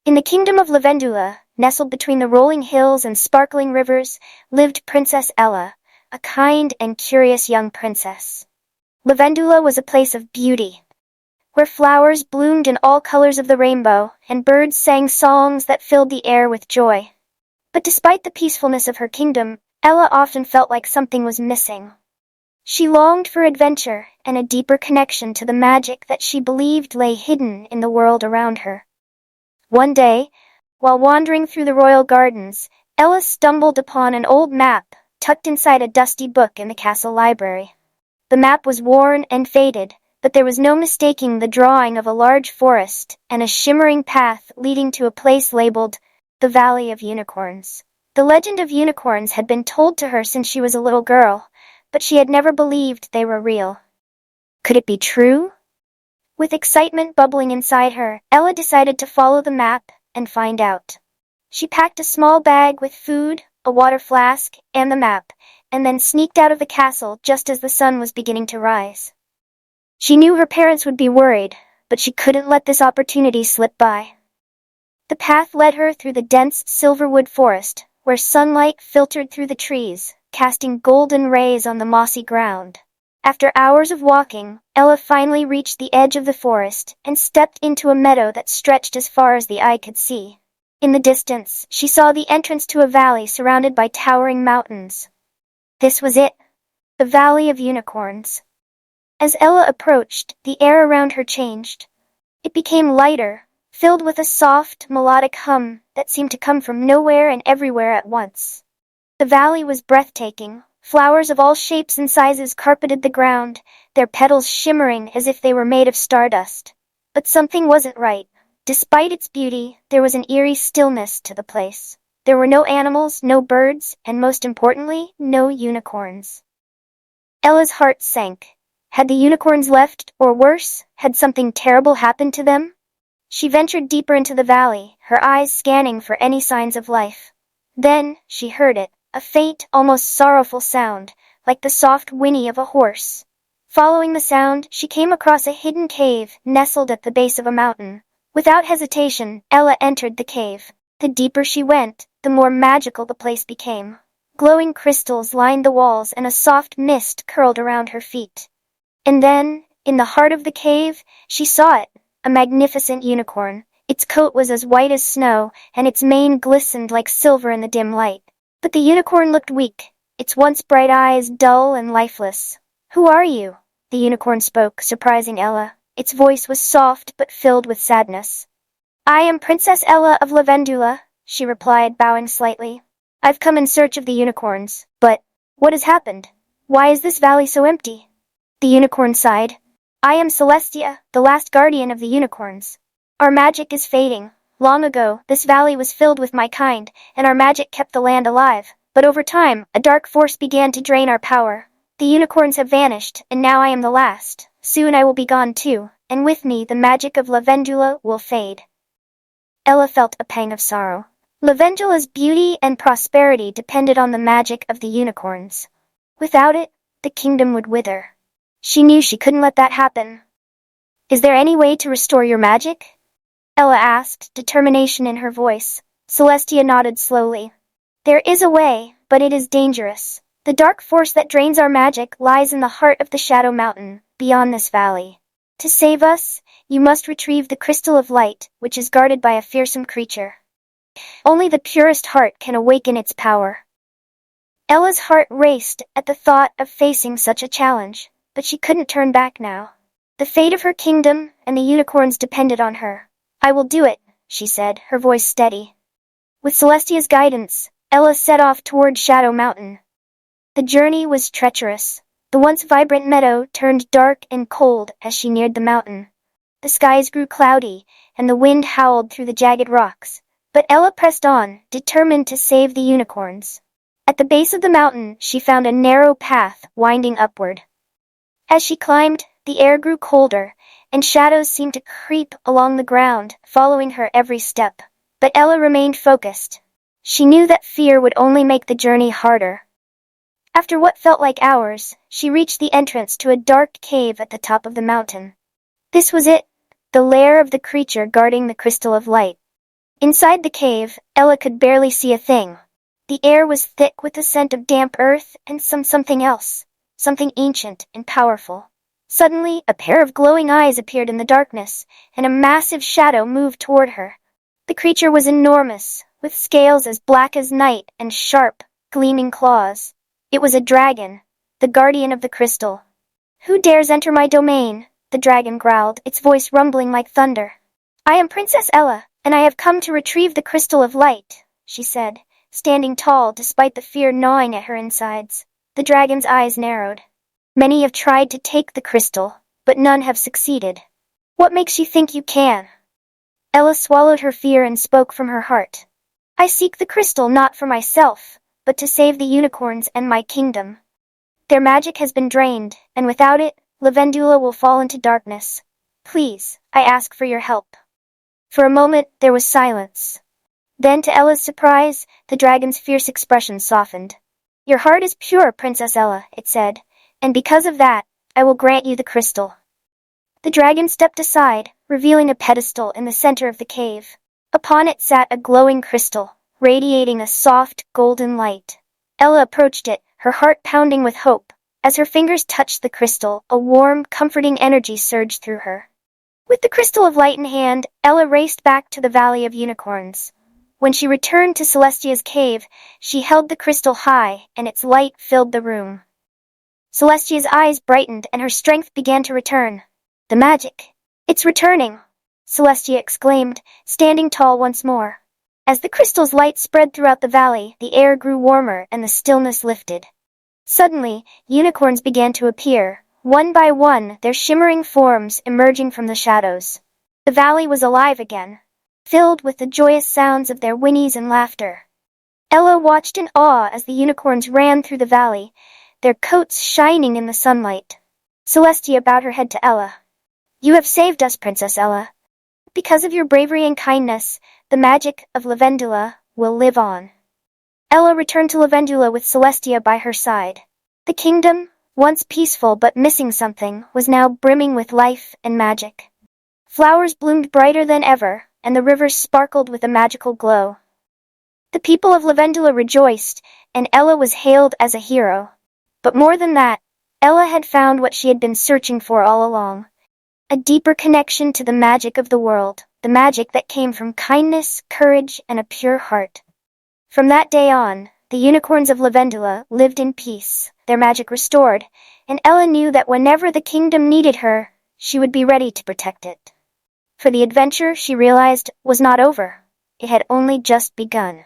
In the kingdom of Lavendula, nestled between the rolling hills and sparkling rivers, lived Princess Ella, a kind and curious young princess. Lavendula was a place of beauty, where flowers bloomed in all colors of the rainbow, and birds sang songs that filled the air with joy. But despite the peacefulness of her kingdom, Ella often felt like something was missing. She longed for adventure and a deeper connection to the magic that she believed lay hidden in the world around her. One day, while wandering through the royal gardens, Ella stumbled upon an old map tucked inside a dusty book in the castle library. The map was worn and faded, but there was no mistaking the drawing of a large forest and a shimmering path leading to a place labeled the Valley of Unicorns. The legend of unicorns had been told to her since she was a little girl, but she had never believed they were real. Could it be true? With excitement bubbling inside her, Ella decided to follow the map and find out. She packed a small bag with food, a water flask, and the map, and then sneaked out of the castle just as the sun was beginning to rise. She knew her parents would be worried, but she couldn't let this opportunity slip by. The path led her through the dense silverwood forest, where sunlight filtered through the trees, casting golden rays on the mossy ground. After hours of walking, Ella finally reached the edge of the forest and stepped into a meadow that stretched as far as the eye could see. In the distance, she saw the entrance to a valley surrounded by towering mountains. This was it, the Valley of Unicorns. As Ella approached, the air around her changed. It became lighter, filled with a soft, melodic hum that seemed to come from nowhere and everywhere at once. The valley was breathtaking. Flowers of all shapes and sizes carpeted the ground, their petals shimmering as if they were made of stardust. But something wasn't right. Despite its beauty, there was an eerie stillness to the place. There were no animals, no birds, and most importantly, no unicorns. Ella's heart sank. Had the unicorns left, or worse, had something terrible happened to them? She ventured deeper into the valley, her eyes scanning for any signs of life. Then, she heard it. A faint, almost sorrowful sound, like the soft whinny of a horse. Following the sound, she came across a hidden cave nestled at the base of a mountain. Without hesitation, Ella entered the cave. The deeper she went, the more magical the place became. Glowing crystals lined the walls and a soft mist curled around her feet. And then, in the heart of the cave, she saw it, a magnificent unicorn. Its coat was as white as snow, and its mane glistened like silver in the dim light. But the unicorn looked weak, its once bright eyes dull and lifeless. "Who are you?" the unicorn spoke, surprising Ella. Its voice was soft but filled with sadness. "I am Princess Ella of Lavendula," she replied, bowing slightly. "I've come in search of the unicorns. But what has happened? Why is this valley so empty?" The unicorn sighed. "I am Celestia, the last guardian of the unicorns. Our magic is fading. Long ago, this valley was filled with my kind, and our magic kept the land alive. But over time, a dark force began to drain our power. The unicorns have vanished, and now I am the last. Soon I will be gone too, and with me the magic of Lavendula will fade." Ella felt a pang of sorrow. Lavendula's beauty and prosperity depended on the magic of the unicorns. Without it, the kingdom would wither. She knew she couldn't let that happen. "Is there any way to restore your magic?" Ella asked, determination in her voice. Celestia nodded slowly. "There is a way, but it is dangerous. The dark force that drains our magic lies in the heart of the Shadow Mountain, beyond this valley. To save us, you must retrieve the Crystal of Light, which is guarded by a fearsome creature. Only the purest heart can awaken its power." Ella's heart raced at the thought of facing such a challenge, but she couldn't turn back now. The fate of her kingdom and the unicorns depended on her. "I will do it," she said, her voice steady. With Celestia's guidance, Ella set off toward Shadow Mountain. The journey was treacherous. The once vibrant meadow turned dark and cold as she neared the mountain. The skies grew cloudy, and the wind howled through the jagged rocks. But Ella pressed on, determined to save the unicorns. At the base of the mountain, she found a narrow path winding upward. As she climbed, the air grew colder, and shadows seemed to creep along the ground, following her every step. But Ella remained focused. She knew that fear would only make the journey harder. After what felt like hours, she reached the entrance to a dark cave at the top of the mountain. This was it, the lair of the creature guarding the Crystal of Light. Inside the cave, Ella could barely see a thing. The air was thick with the scent of damp earth and something else, something ancient and powerful. Suddenly, a pair of glowing eyes appeared in the darkness, and a massive shadow moved toward her. The creature was enormous, with scales as black as night and sharp, gleaming claws. It was a dragon, the guardian of the crystal. "Who dares enter my domain?" the dragon growled, its voice rumbling like thunder. "I am Princess Ella, and I have come to retrieve the crystal of light," she said, standing tall despite the fear gnawing at her insides. The dragon's eyes narrowed. "Many have tried to take the crystal, but none have succeeded. What makes you think you can?" Ella swallowed her fear and spoke from her heart. "I seek the crystal not for myself, but to save the unicorns and my kingdom. Their magic has been drained, and without it, Lavendula will fall into darkness. Please, I ask for your help." For a moment, there was silence. Then, to Ella's surprise, the dragon's fierce expression softened. "Your heart is pure, Princess Ella," it said, "and because of that, I will grant you the crystal." The dragon stepped aside, revealing a pedestal in the center of the cave. Upon it sat a glowing crystal, radiating a soft, golden light. Ella approached it, her heart pounding with hope. As her fingers touched the crystal, a warm, comforting energy surged through her. With the crystal of light in hand, Ella raced back to the Valley of Unicorns. When she returned to Celestia's cave, she held the crystal high, and its light filled the room. Celestia's eyes brightened and her strength began to return. "The magic! It's returning!" Celestia exclaimed, standing tall once more. As the crystal's light spread throughout the valley, the air grew warmer and the stillness lifted. Suddenly, unicorns began to appear, one by one, their shimmering forms emerging from the shadows. The valley was alive again, filled with the joyous sounds of their whinnies and laughter. Ella watched in awe as the unicorns ran through the valley, their coats shining in the sunlight. Celestia bowed her head to Ella. "You have saved us, Princess Ella. Because of your bravery and kindness, the magic of Lavendula will live on." Ella returned to Lavendula with Celestia by her side. The kingdom, once peaceful but missing something, was now brimming with life and magic. Flowers bloomed brighter than ever, and the rivers sparkled with a magical glow. The people of Lavendula rejoiced, and Ella was hailed as a hero. But more than that, Ella had found what she had been searching for all along. A deeper connection to the magic of the world, the magic that came from kindness, courage, and a pure heart. From that day on, the unicorns of Lavendula lived in peace, their magic restored, and Ella knew that whenever the kingdom needed her, she would be ready to protect it. For the adventure, she realized, was not over. It had only just begun.